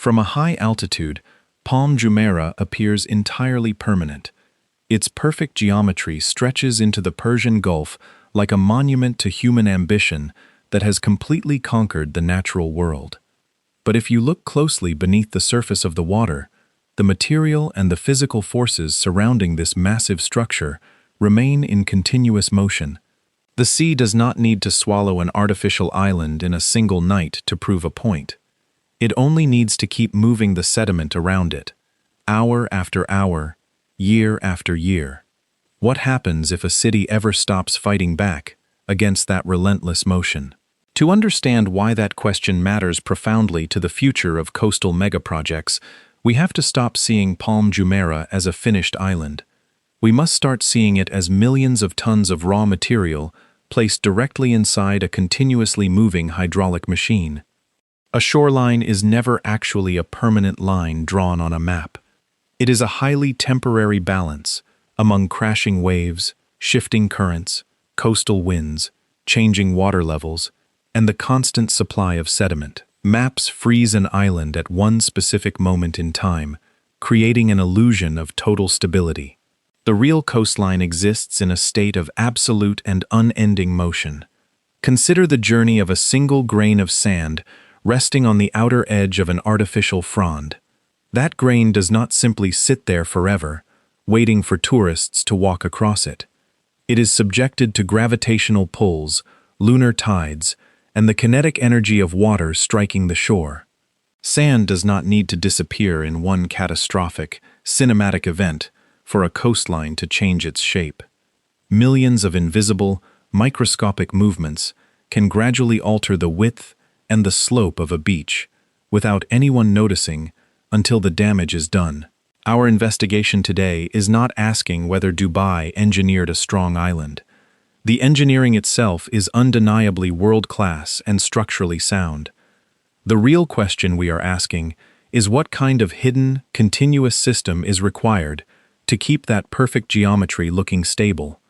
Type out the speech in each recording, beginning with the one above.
From a high altitude, Palm Jumeirah appears entirely permanent. Its perfect geometry stretches into the Persian Gulf like a monument to human ambition that has completely conquered the natural world. But if you look closely beneath the surface of the water, the material and the physical forces surrounding this massive structure remain in continuous motion. The sea does not need to swallow an artificial island in a single night to prove a point. It only needs to keep moving the sediment around it, hour after hour, year after year. What happens if a city ever stops fighting back against that relentless motion? To understand why that question matters profoundly to the future of coastal megaprojects, we have to stop seeing Palm Jumeirah as a finished island. We must start seeing it as millions of tons of raw material placed directly inside a continuously moving hydraulic machine. A shoreline is never actually a permanent line drawn on a map. It is a highly temporary balance among crashing waves, shifting currents, coastal winds, changing water levels, and the constant supply of sediment. Maps freeze an island at one specific moment in time, creating an illusion of total stability. The real coastline exists in a state of absolute and unending motion. Consider the journey of a single grain of sand resting on the outer edge of an artificial frond. That grain does not simply sit there forever, waiting for tourists to walk across it. It is subjected to gravitational pulls, lunar tides, and the kinetic energy of water striking the shore. Sand does not need to disappear in one catastrophic, cinematic event for a coastline to change its shape. Millions of invisible, microscopic movements can gradually alter the width and the slope of a beach without anyone noticing until the damage is done. Our investigation today is not asking whether Dubai engineered a strong island. The engineering itself is undeniably world-class and structurally sound. The real question we are asking is what kind of hidden, continuous system is required to keep that perfect geometry looking stable.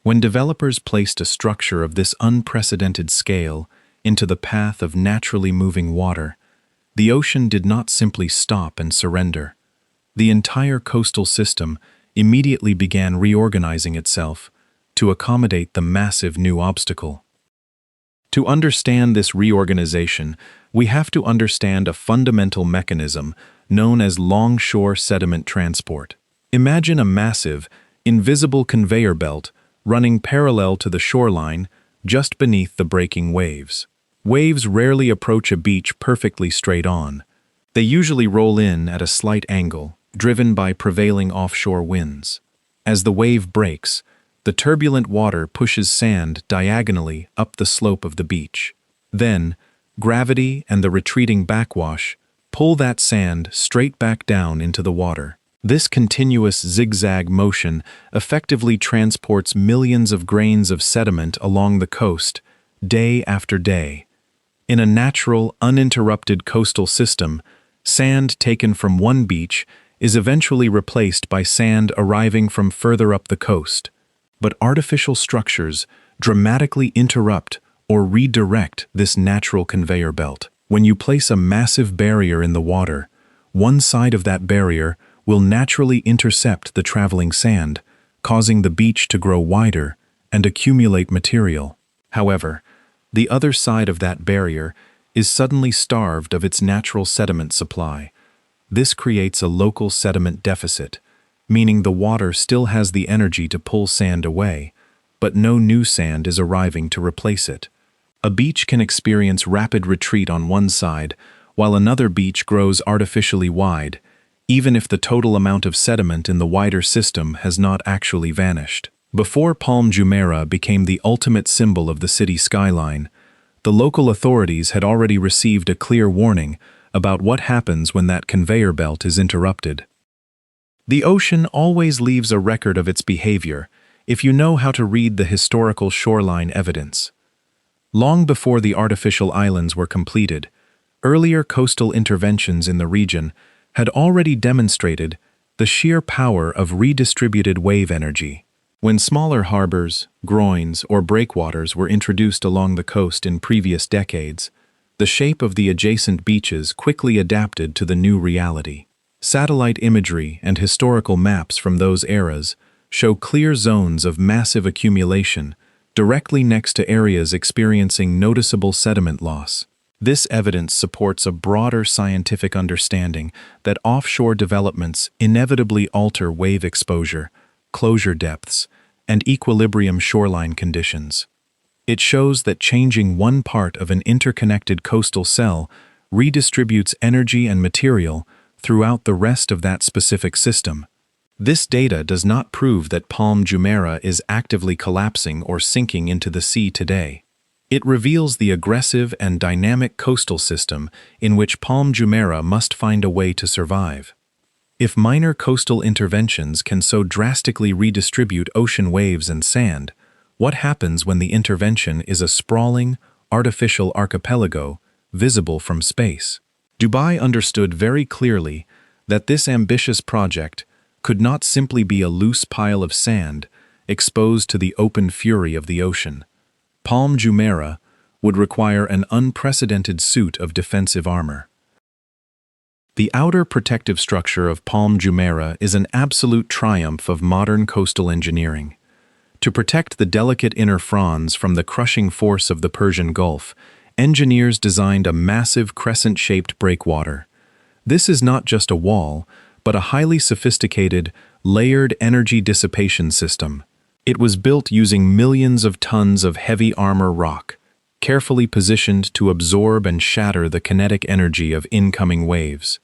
When developers placed a structure of this unprecedented scale into the path of naturally moving water, the ocean did not simply stop and surrender. The entire coastal system immediately began reorganizing itself to accommodate the massive new obstacle. To understand this reorganization, we have to understand a fundamental mechanism known as longshore sediment transport. Imagine a massive, invisible conveyor belt running parallel to the shoreline just beneath the breaking waves. Waves rarely approach a beach perfectly straight on. They usually roll in at a slight angle, driven by prevailing offshore winds. As the wave breaks, the turbulent water pushes sand diagonally up the slope of the beach. Then, gravity and the retreating backwash pull that sand straight back down into the water. This continuous zigzag motion effectively transports millions of grains of sediment along the coast, day after day. In a natural, uninterrupted coastal system, sand taken from one beach is eventually replaced by sand arriving from further up the coast. But artificial structures dramatically interrupt or redirect this natural conveyor belt. When you place a massive barrier in the water, one side of that barrier will naturally intercept the traveling sand, causing the beach to grow wider and accumulate material. However, the other side of that barrier is suddenly starved of its natural sediment supply. This creates a local sediment deficit, meaning the water still has the energy to pull sand away, but no new sand is arriving to replace it. A beach can experience rapid retreat on one side, while another beach grows artificially wide, even if the total amount of sediment in the wider system has not actually vanished. Before Palm Jumeirah became the ultimate symbol of the city skyline, the local authorities had already received a clear warning about what happens when that conveyor belt is interrupted. The ocean always leaves a record of its behavior if you know how to read the historical shoreline evidence. Long before the artificial islands were completed, earlier coastal interventions in the region had already demonstrated the sheer power of redistributed wave energy. When smaller harbors, groins, or breakwaters were introduced along the coast in previous decades, The shape of the adjacent beaches quickly adapted to the new reality. Satellite imagery and historical maps from those eras show clear zones of massive accumulation directly next to areas experiencing noticeable sediment loss. This evidence supports a broader scientific understanding that offshore developments inevitably alter wave exposure, closure depths, and equilibrium shoreline conditions. It shows that changing one part of an interconnected coastal cell redistributes energy and material throughout the rest of that specific system. This data does not prove that Palm Jumeirah is actively collapsing or sinking into the sea today. It reveals the aggressive and dynamic coastal system in which Palm Jumeirah must find a way to survive. If minor coastal interventions can so drastically redistribute ocean waves and sand, what happens when the intervention is a sprawling, artificial archipelago visible from space? Dubai understood very clearly that this ambitious project could not simply be a loose pile of sand exposed to the open fury of the ocean. Palm Jumeirah would require an unprecedented suit of defensive armor. The outer protective structure of Palm Jumeirah is an absolute triumph of modern coastal engineering. To protect the delicate inner fronds from the crushing force of the Persian Gulf, engineers designed a massive crescent-shaped breakwater. This is not just a wall, but a highly sophisticated, layered energy dissipation system. It was built using millions of tons of heavy armor rock, carefully positioned to absorb and shatter the kinetic energy of incoming waves.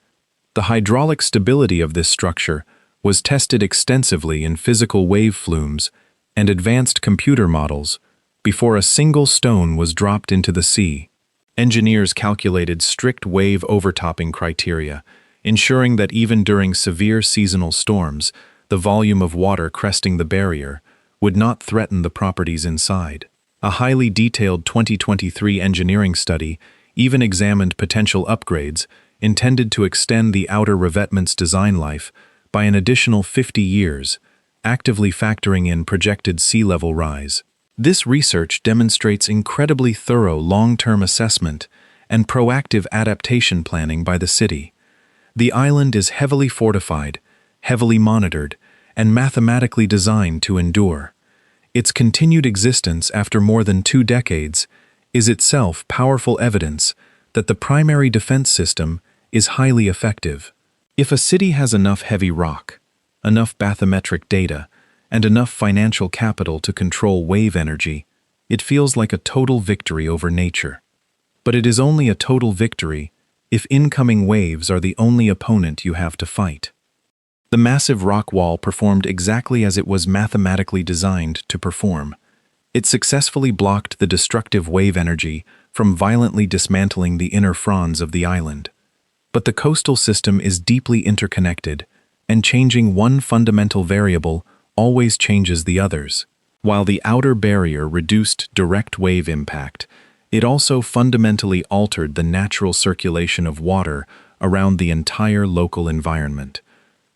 The hydraulic stability of this structure was tested extensively in physical wave flumes and advanced computer models before a single stone was dropped into the sea. Engineers calculated strict wave overtopping criteria, ensuring that even during severe seasonal storms, the volume of water cresting the barrier would not threaten the properties inside. A highly detailed 2023 engineering study even examined potential upgrades intended to extend the outer revetment's design life by an additional 50 years, actively factoring in projected sea level rise. This research demonstrates incredibly thorough long-term assessment and proactive adaptation planning by the city. The island is heavily fortified, heavily monitored, and mathematically designed to endure. Its continued existence after more than 2 decades is itself powerful evidence that the primary defense system is highly effective. If a city has enough heavy rock, enough bathymetric data, and enough financial capital to control wave energy, it feels like a total victory over nature. But it is only a total victory if incoming waves are the only opponent you have to fight. The massive rock wall performed exactly as it was mathematically designed to perform. It successfully blocked the destructive wave energy from violently dismantling the inner fronds of the island. But the coastal system is deeply interconnected, and changing one fundamental variable always changes the others. While the outer barrier reduced direct wave impact, it also fundamentally altered the natural circulation of water around the entire local environment.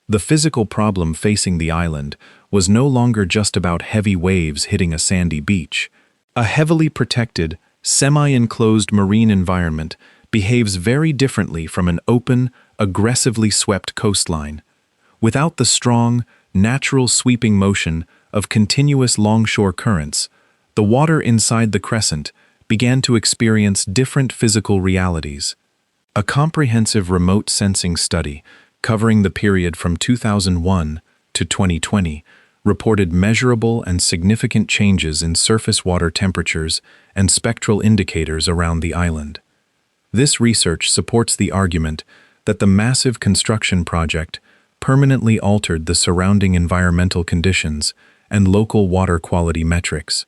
The physical problem facing the island was no longer just about heavy waves hitting a sandy beach. A heavily protected, semi-enclosed marine environment behaves very differently from an open, aggressively swept coastline. Without the strong, natural sweeping motion of continuous longshore currents, the water inside the crescent began to experience different physical realities. A comprehensive remote sensing study covering the period from 2001 to 2020 reported measurable and significant changes in surface water temperatures and spectral indicators around the island. This research supports the argument that the massive construction project permanently altered the surrounding environmental conditions and local water quality metrics.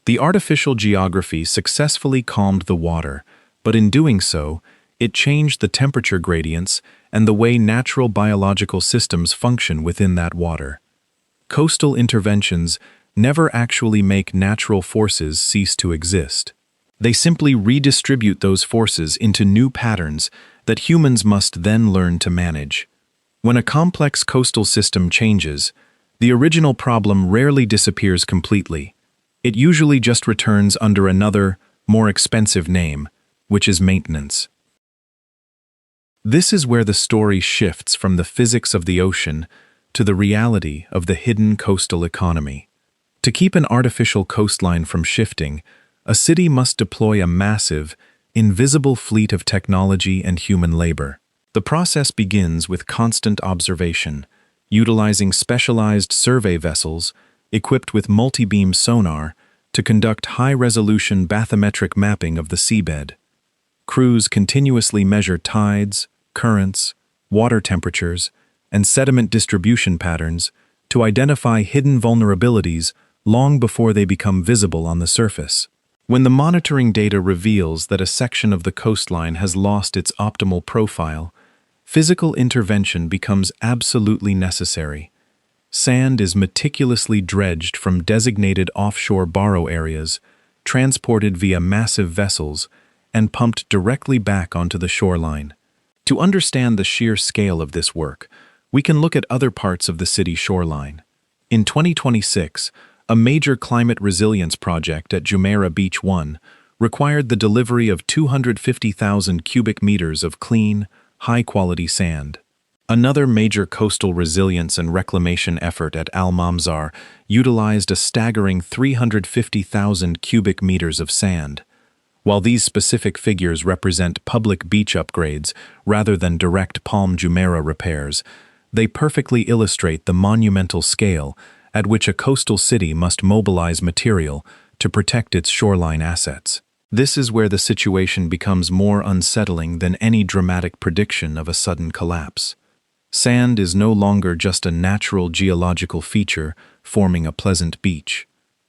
The artificial geography successfully calmed the water, but in doing so, it changed the temperature gradients and the way natural biological systems function within that water. Coastal interventions never actually make natural forces cease to exist. They simply redistribute those forces into new patterns that humans must then learn to manage. When a complex coastal system changes, the original problem rarely disappears completely. It usually just returns under another, more expensive name, which is maintenance. This is where the story shifts from the physics of the ocean to the reality of the hidden coastal economy. To keep an artificial coastline from shifting, a city must deploy a massive, invisible fleet of technology and human labor. The process begins with constant observation, utilizing specialized survey vessels equipped with multi-beam sonar to conduct high-resolution bathymetric mapping of the seabed. Crews continuously measure tides, currents, water temperatures, and sediment distribution patterns to identify hidden vulnerabilities long before they become visible on the surface. When the monitoring data reveals that a section of the coastline has lost its optimal profile, physical intervention becomes absolutely necessary. Sand is meticulously dredged from designated offshore borrow areas, transported via massive vessels, and pumped directly back onto the shoreline. To understand the sheer scale of this work, we can look at other parts of the city shoreline. In 2026, a major climate resilience project at Jumeirah Beach 1 required the delivery of 250,000 cubic meters of clean, high-quality sand. Another major coastal resilience and reclamation effort at Al Mamzar utilized a staggering 350,000 cubic meters of sand. While these specific figures represent public beach upgrades rather than direct Palm Jumeirah repairs, they perfectly illustrate the monumental scale at which a coastal city must mobilize material to protect its shoreline assets. This is where the situation becomes more unsettling than any dramatic prediction of a sudden collapse. Sand is no longer just a natural geological feature forming a pleasant beach.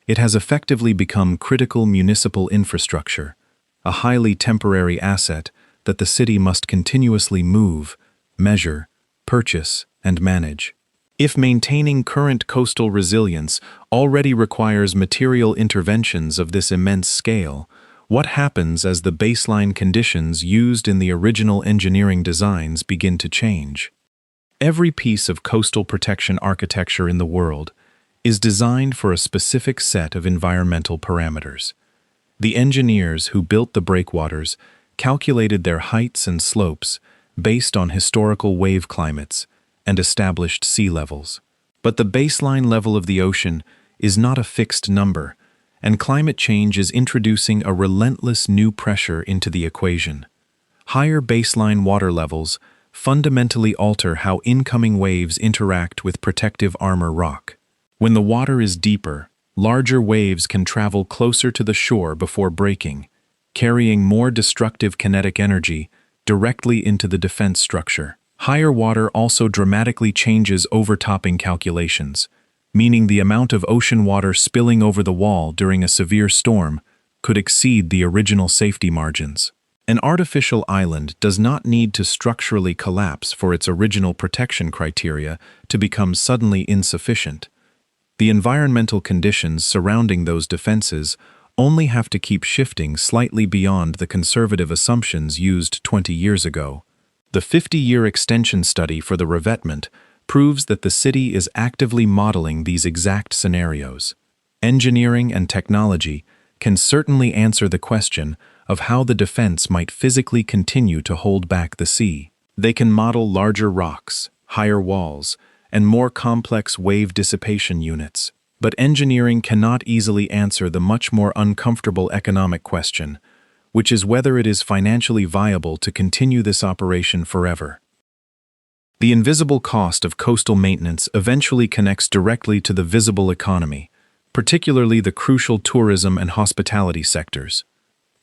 It has effectively become critical municipal infrastructure, a highly temporary asset that the city must continuously move, measure, purchase, and manage. If maintaining current coastal resilience already requires material interventions of this immense scale, what happens as the baseline conditions used in the original engineering designs begin to change? Every piece of coastal protection architecture in the world is designed for a specific set of environmental parameters. The engineers who built the breakwaters calculated their heights and slopes based on historical wave climates and established sea levels. But the baseline level of the ocean is not a fixed number, and climate change is introducing a relentless new pressure into the equation. Higher baseline water levels fundamentally alter how incoming waves interact with protective armor rock. When the water is deeper, larger waves can travel closer to the shore before breaking, carrying more destructive kinetic energy directly into the defense structure. Higher water also dramatically changes overtopping calculations, meaning the amount of ocean water spilling over the wall during a severe storm could exceed the original safety margins. An artificial island does not need to structurally collapse for its original protection criteria to become suddenly insufficient. The environmental conditions surrounding those defenses only have to keep shifting slightly beyond the conservative assumptions used 20 years ago. The 50-year extension study for the revetment proves that the city is actively modeling these exact scenarios. Engineering and technology can certainly answer the question of how the defense might physically continue to hold back the sea. They can model larger rocks, higher walls, and more complex wave dissipation units. But engineering cannot easily answer the much more uncomfortable economic question, which is whether it is financially viable to continue this operation forever. The invisible cost of coastal maintenance eventually connects directly to the visible economy, particularly the crucial tourism and hospitality sectors.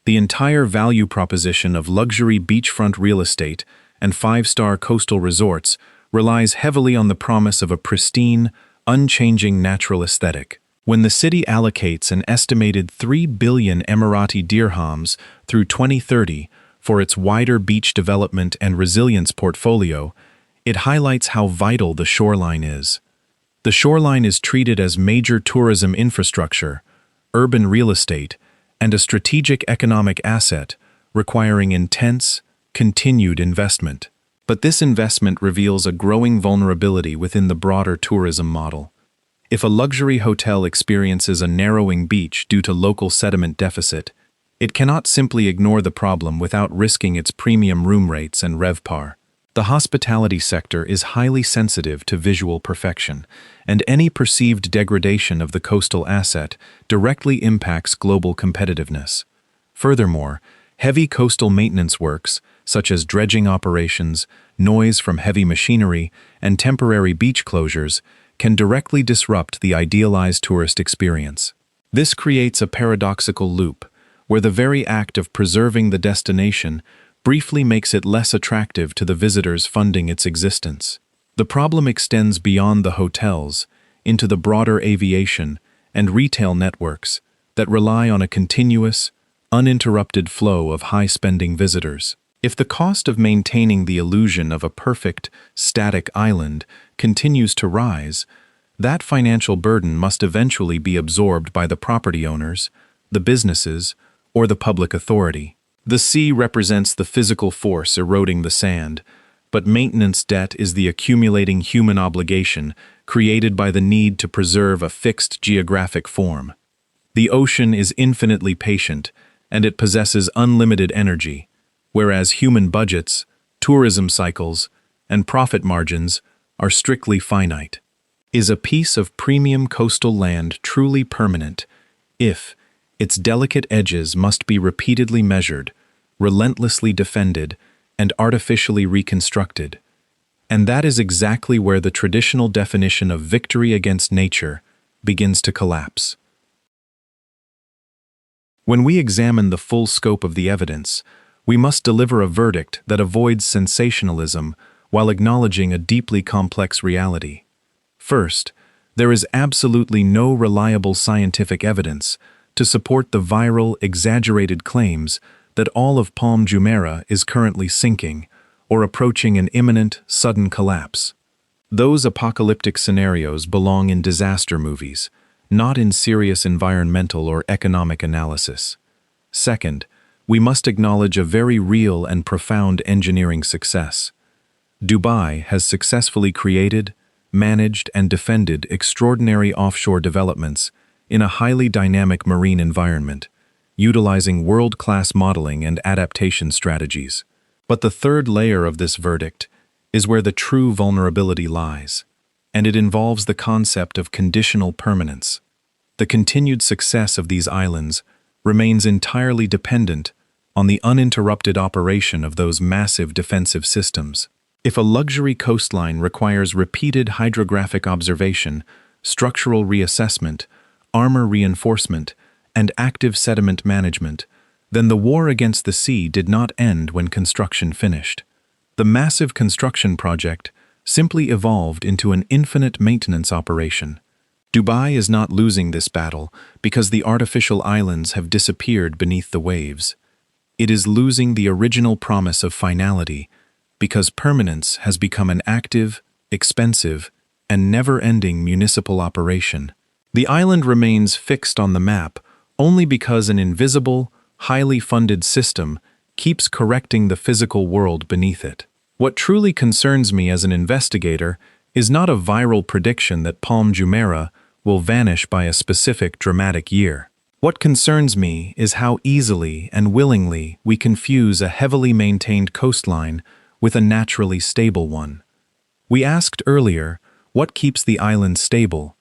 The entire value proposition of luxury beachfront real estate and five-star coastal resorts relies heavily on the promise of a pristine, unchanging natural aesthetic. When the city allocates an estimated 3 billion Emirati dirhams through 2030 for its wider beach development and resilience portfolio, it highlights how vital the shoreline is. The shoreline is treated as major tourism infrastructure, urban real estate, and a strategic economic asset requiring intense, continued investment. But this investment reveals a growing vulnerability within the broader tourism model. If a luxury hotel experiences a narrowing beach due to local sediment deficit, It cannot simply ignore the problem without risking its premium room rates and RevPAR. The hospitality sector is highly sensitive to visual perfection, and any perceived degradation of the coastal asset directly impacts global competitiveness. Furthermore, heavy coastal maintenance works, such as dredging operations, noise from heavy machinery, and temporary beach closures, can directly disrupt the idealized tourist experience. This creates a paradoxical loop, where the very act of preserving the destination briefly makes it less attractive to the visitors funding its existence. The problem extends beyond the hotels into the broader aviation and retail networks that rely on a continuous, uninterrupted flow of high-spending visitors. If the cost of maintaining the illusion of a perfect, static island continues to rise, that financial burden must eventually be absorbed by the property owners, the businesses, or the public authority. The sea represents the physical force eroding the sand, but maintenance debt is the accumulating human obligation created by the need to preserve a fixed geographic form. The ocean is infinitely patient, and it possesses unlimited energy, whereas human budgets, tourism cycles, and profit margins are strictly finite. Is a piece of premium coastal land truly permanent if its delicate edges must be repeatedly measured, relentlessly defended, and artificially reconstructed? And that is exactly where the traditional definition of victory against nature begins to collapse. When we examine the full scope of the evidence, we must deliver a verdict that avoids sensationalism while acknowledging a deeply complex reality. First, there is absolutely no reliable scientific evidence to support the viral, exaggerated claims that all of Palm Jumeirah is currently sinking or approaching an imminent, sudden collapse. Those apocalyptic scenarios belong in disaster movies, not in serious environmental or economic analysis. Second, we must acknowledge a very real and profound engineering success. Dubai has successfully created, managed, and defended extraordinary offshore developments in a highly dynamic marine environment, utilizing world-class modeling and adaptation strategies. But the third layer of this verdict is where the true vulnerability lies, and it involves the concept of conditional permanence. The continued success of these islands remains entirely dependent on the uninterrupted operation of those massive defensive systems. If a luxury coastline requires repeated hydrographic observation, structural reassessment, armor reinforcement, and active sediment management, then the war against the sea did not end when construction finished. The massive construction project simply evolved into an infinite maintenance operation. Dubai is not losing this battle because the artificial islands have disappeared beneath the waves. It is losing the original promise of finality because permanence has become an active, expensive, and never-ending municipal operation. The island remains fixed on the map only because an invisible, highly funded system keeps correcting the physical world beneath it. What truly concerns me as an investigator is not a viral prediction that Palm Jumeirah will vanish by a specific dramatic year. What concerns me is how easily and willingly we confuse a heavily maintained coastline with a naturally stable one. We asked earlier, what keeps the island stable?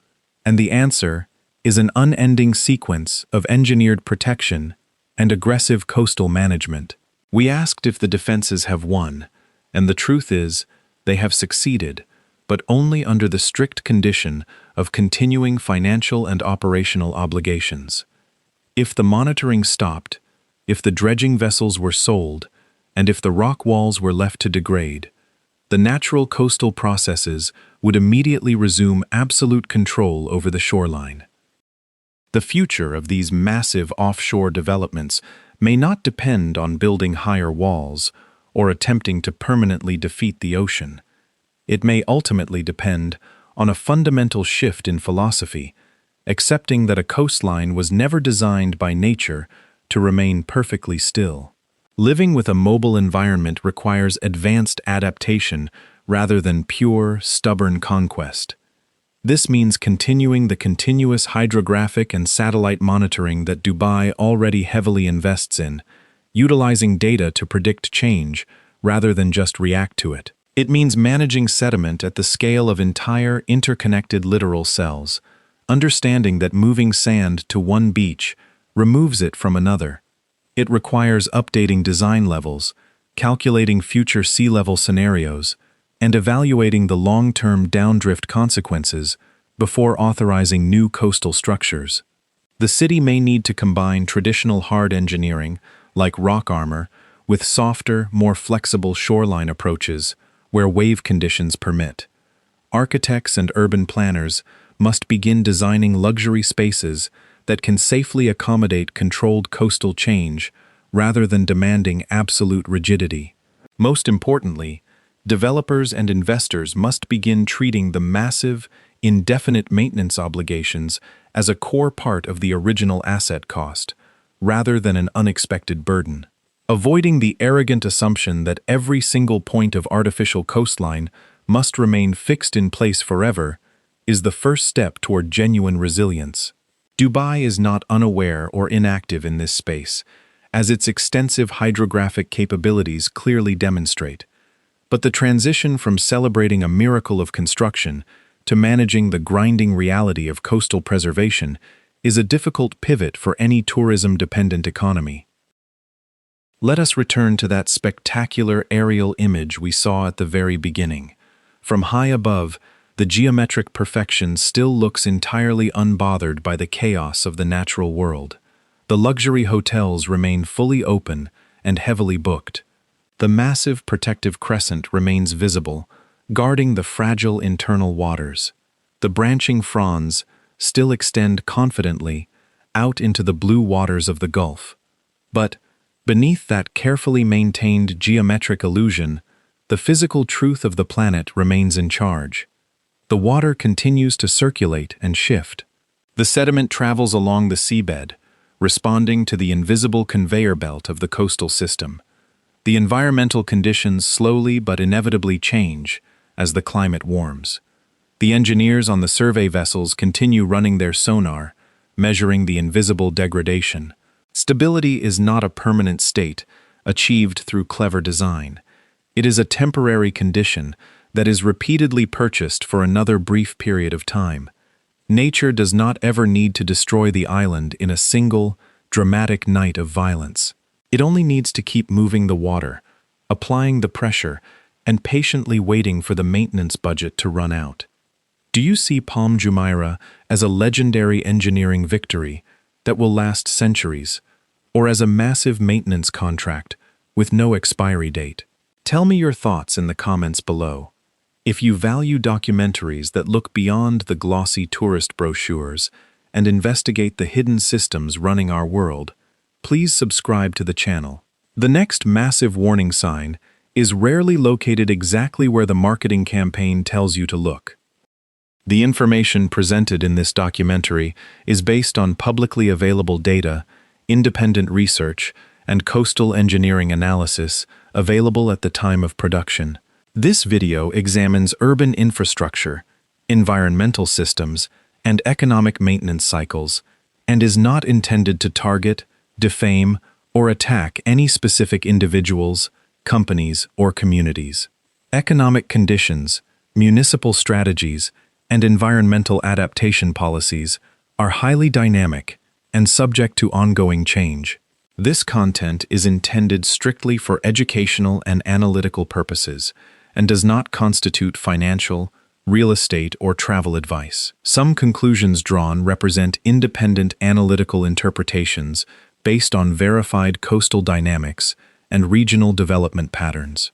And the answer is an unending sequence of engineered protection and aggressive coastal management. We asked if the defenses have won, and the truth is, they have succeeded, but only under the strict condition of continuing financial and operational obligations. If the monitoring stopped, if the dredging vessels were sold, and if the rock walls were left to degrade, the natural coastal processes would immediately resume absolute control over the shoreline. The future of these massive offshore developments may not depend on building higher walls or attempting to permanently defeat the ocean. It may ultimately depend on a fundamental shift in philosophy, accepting that a coastline was never designed by nature to remain perfectly still. Living with a mobile environment requires advanced adaptation rather than pure, stubborn conquest. This means continuing the continuous hydrographic and satellite monitoring that Dubai already heavily invests in, utilizing data to predict change rather than just react to it. It means managing sediment at the scale of entire interconnected littoral cells, understanding that moving sand to one beach removes it from another. It requires updating design levels, calculating future sea level scenarios, and evaluating the long-term downdrift consequences before authorizing new coastal structures. The city may need to combine traditional hard engineering, like rock armor, with softer, more flexible shoreline approaches where wave conditions permit. Architects and urban planners must begin designing luxury spaces that can safely accommodate controlled coastal change rather than demanding absolute rigidity. Most importantly, developers and investors must begin treating the massive, indefinite maintenance obligations as a core part of the original asset cost, rather than an unexpected burden. Avoiding the arrogant assumption that every single point of artificial coastline must remain fixed in place forever is the first step toward genuine resilience. Dubai is not unaware or inactive in this space, as its extensive hydrographic capabilities clearly demonstrate. But the transition from celebrating a miracle of construction to managing the grinding reality of coastal preservation is a difficult pivot for any tourism-dependent economy. Let us return to that spectacular aerial image we saw at the very beginning. From high above, the geometric perfection still looks entirely unbothered by the chaos of the natural world. The luxury hotels remain fully open and heavily booked. The massive protective crescent remains visible, guarding the fragile internal waters. The branching fronds still extend confidently out into the blue waters of the Gulf. But beneath that carefully maintained geometric illusion, the physical truth of the planet remains in charge. The water continues to circulate and shift. The sediment travels along the seabed, responding to the invisible conveyor belt of the coastal system. The environmental conditions slowly but inevitably change as the climate warms. The engineers on the survey vessels continue running their sonar, measuring the invisible degradation. Stability is not a permanent state achieved through clever design. It is a temporary condition that is repeatedly purchased for another brief period of time. Nature does not ever need to destroy the island in a single, dramatic night of violence. It only needs to keep moving the water, applying the pressure, and patiently waiting for the maintenance budget to run out. Do you see Palm Jumeirah as a legendary engineering victory that will last centuries, or as a massive maintenance contract with no expiry date? Tell me your thoughts in the comments below. If you value documentaries that look beyond the glossy tourist brochures and investigate the hidden systems running our world, please subscribe to the channel. The next massive warning sign is rarely located exactly where the marketing campaign tells you to look. The information presented in this documentary is based on publicly available data, independent research, and coastal engineering analysis available at the time of production. This video examines urban infrastructure, environmental systems, and economic maintenance cycles, and is not intended to target, defame, or attack any specific individuals, companies, or communities. Economic conditions, municipal strategies, and environmental adaptation policies are highly dynamic and subject to ongoing change. This content is intended strictly for educational and analytical purposes and does not constitute financial, real estate, or travel advice. Some conclusions drawn represent independent analytical interpretations based on verified coastal dynamics and regional development patterns.